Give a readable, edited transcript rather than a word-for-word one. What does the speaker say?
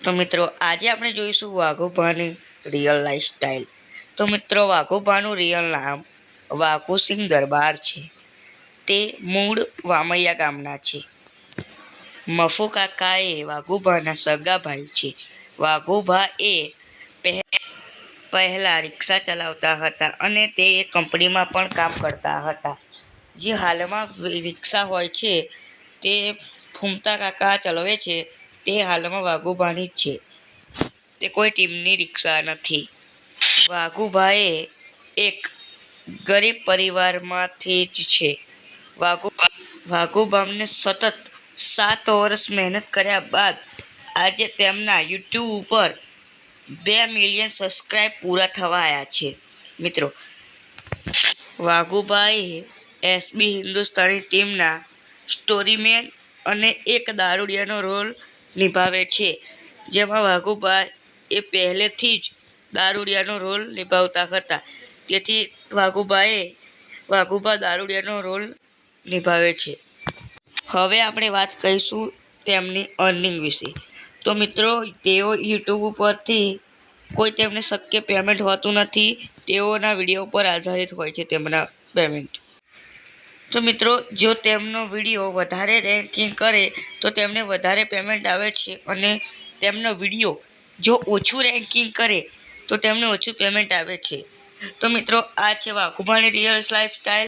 તો મિત્રો આજે આપણે જોઈશું વાઘોબાની રિયલ લાઈફ સ્ટાઈલ। તો મિત્રો વાઘોબાનું રિયલ નામ વાઘુસિંહ દરબાર છે। તે મૂળ વામૈયા ગામના છે। મફુ કાકા એ વાઘુબાના સગા ભાઈ છે। વાઘુબા એ પહેલા રિક્ષા ચલાવતા હતા અને તે એક કંપનીમાં પણ કામ કરતા હતા। જે હાલમાં રિક્ષા હોય છે તે ફૂમતા કાકા ચલાવે છે। તે હાલમાં વાઘુબાની જ છે, તે કોઈ ટીમની રિક્ષા નથી। વાઘુબાએ એક ગરીબ પરિવારમાંથી જ છે। વાઘુબાને સતત 7 વર્ષ મહેનત કર્યા બાદ આજે તેમના યુટ્યુબ ઉપર 2 મિલિયન સબસ્ક્રાઇબ પૂરા થવા આવ્યા છે। મિત્રો વાઘુબાએ એસબી હિન્દુસ્તાની ટીમના સ્ટોરીમેન અને એક દારૂડિયાનો રોલ નિભાવે છે। જેમાં વાઘુબા એ પહેલેથી જ દારૂડિયાનો રોલ નિભાવતા હતા, તેથી વાઘુબા દારૂડિયાનો રોલ નિભાવે છે। હવે આપણે વાત કરીશું તેમની અર્નિંગ વિશે। તો મિત્રો તેઓ યુટ્યુબ ઉપરથી કોઈ તેમને શક્ય પેમેન્ટ હોતું નથી, તેઓના વિડીયો પર આધારિત હોય છે તેમના પેમેન્ટ। તો મિત્રો જો તેમનો વિડીયો વધારે રેન્કિંગ કરે તો તેમને વધારે પેમેન્ટ આવે છે, અને તેમનો વિડીયો જો ઓછું રેન્કિંગ કરે તો તેમને ઓછું પેમેન્ટ આવે છે। તો મિત્રો આ છે વાઘુબાની રિયલ લાઈફ સ્ટાઈલ।